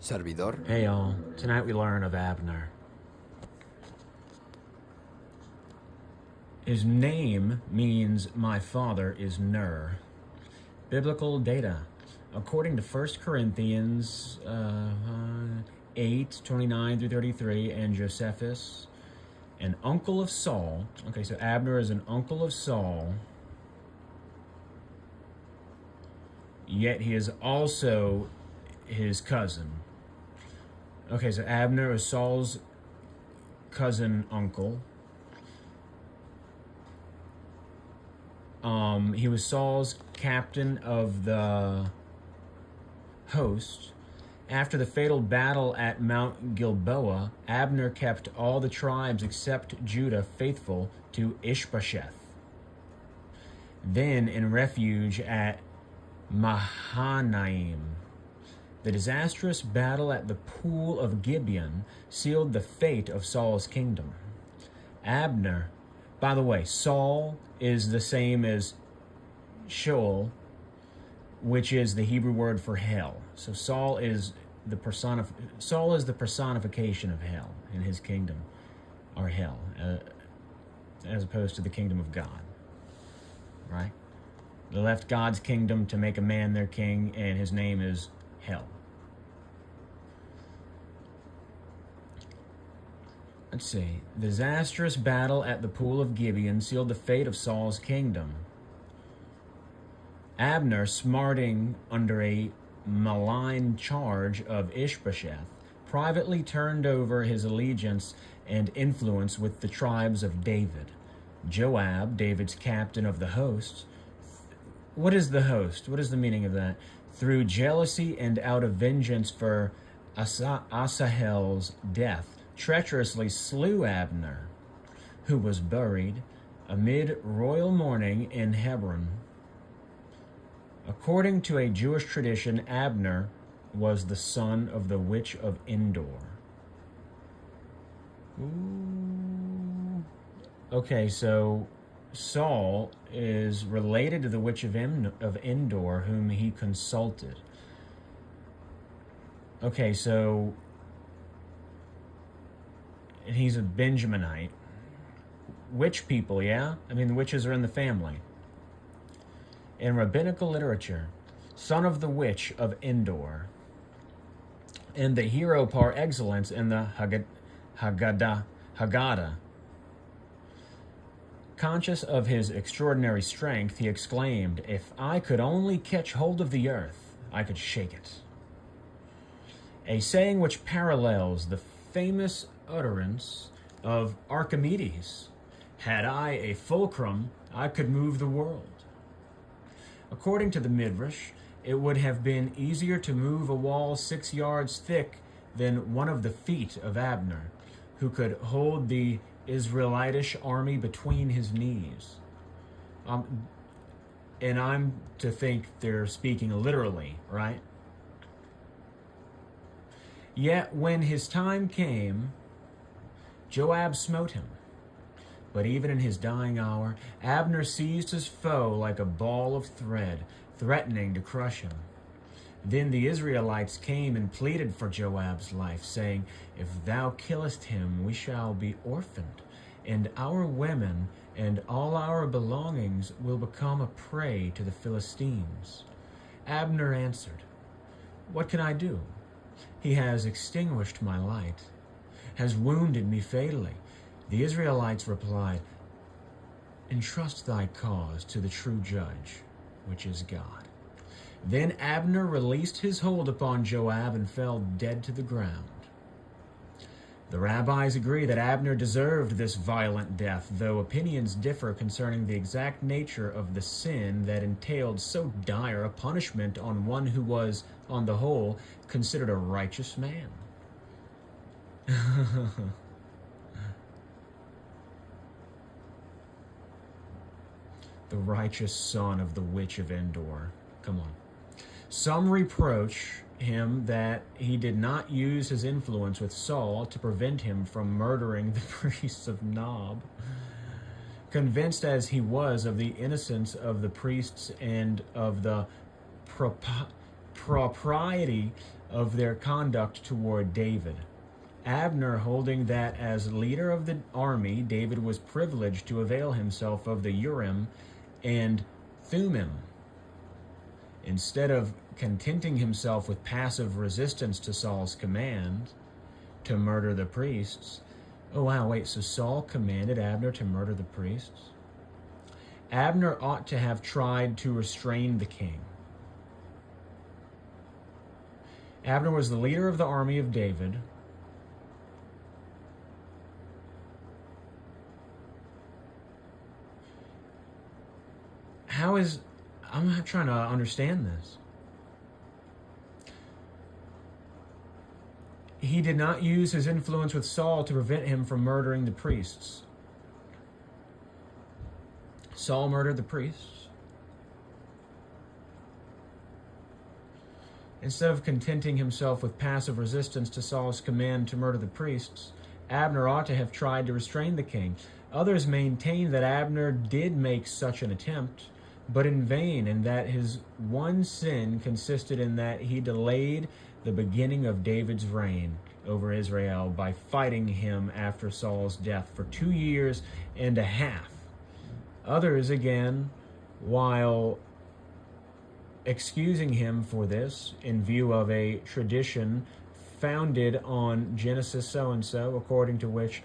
servidor. Hey y'all, tonight we learn of Abner. His name means my father is Ner. Biblical data. According to 1 Corinthians 8, 29 through 33, and Josephus, an uncle of Saul. Okay, so Abner is an uncle of Saul, yet he is also his cousin. Okay, so Abner is Saul's cousin uncle. He was Saul's captain of the host. After the fatal battle at Mount Gilboa, Abner kept all the tribes except Judah faithful to Ishbosheth. Then in refuge at Mahanaim, the disastrous battle at the pool of Gibeon sealed the fate of Saul's kingdom. Abner, by the way, Saul is the same as Sheol, which is the Hebrew word for hell. So Saul is the personification of hell in his kingdom, or hell, as opposed to the kingdom of God. Right? They left God's kingdom to make a man their king, and his name is hell. Let's see. The disastrous battle at the pool of Gibeon sealed the fate of Saul's kingdom. Abner, smarting under a malign charge of Ishbosheth, privately turned over his allegiance and influence with the tribes of David. Joab, David's captain of the host. What is the host? What is the meaning of that? Through jealousy and out of vengeance for Asahel's death, treacherously slew Abner, who was buried amid royal mourning in Hebron. According to a Jewish tradition, Abner was the son of the witch of Endor. Ooh. Okay, so Saul is related to the witch of Endor, whom he consulted. Okay, so he's a Benjaminite. Witch people, yeah? I mean, the witches are in the family. In rabbinical literature, son of the witch of Endor, and the hero par excellence in the Haggadah. Conscious of his extraordinary strength, he exclaimed, "If I could only catch hold of the earth, I could shake it." A saying which parallels the famous utterance of Archimedes, "Had I a fulcrum, I could move the world." According to the Midrash, it would have been easier to move a wall 6 yards thick than one of the feet of Abner, who could hold the Israelitish army between his knees. And I'm to think they're speaking literally, right? Yet when his time came, Joab smote him. But even in his dying hour, Abner seized his foe like a ball of thread, threatening to crush him. Then the Israelites came and pleaded for Joab's life, saying, "If thou killest him, we shall be orphaned, and our women and all our belongings will become a prey to the Philistines." Abner answered, "What can I do? He has extinguished my light, has wounded me fatally." The Israelites replied, "Entrust thy cause to the true judge, which is God." Then Abner released his hold upon Joab and fell dead to the ground. The rabbis agree that Abner deserved this violent death, though opinions differ concerning the exact nature of the sin that entailed so dire a punishment on one who was, on the whole, considered a righteous man. The righteous son of the witch of Endor. Come on. Some reproach him that he did not use his influence with Saul to prevent him from murdering the priests of Nob. Convinced as he was of the innocence of the priests and of the propriety of their conduct toward David. Abner holding that as leader of the army, David was privileged to avail himself of the Urim and Thummim. Instead of contenting himself with passive resistance to Saul's command to murder the priests. Oh, wow, wait, so Saul commanded Abner to murder the priests? Abner ought to have tried to restrain the king. Abner was the leader of the army of David. I'm not trying to understand this. He did not use his influence with Saul to prevent him from murdering the priests. Saul murdered the priests. Instead of contenting himself with passive resistance to Saul's command to murder the priests, Abner ought to have tried to restrain the king. Others maintain that Abner did make such an attempt, but in vain, and that his one sin consisted in that he delayed the beginning of David's reign over Israel by fighting him after Saul's death for 2 years and a half. Others, again, while excusing him for this in view of a tradition founded on Genesis so-and-so, according to which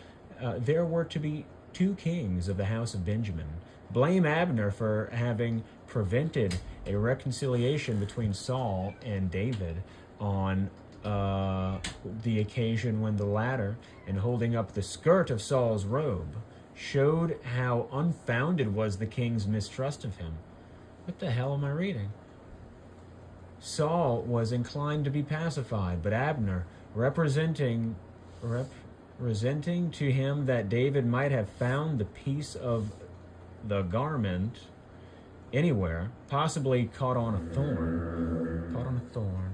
there were to be 2 kings of the house of Benjamin, blame Abner for having prevented a reconciliation between Saul and David on the occasion when the latter, in holding up the skirt of Saul's robe, showed how unfounded was the king's mistrust of him. What the hell am I reading? Saul was inclined to be pacified, but Abner, representing to him that David might have found the piece of the garment anywhere, possibly caught on a thorn.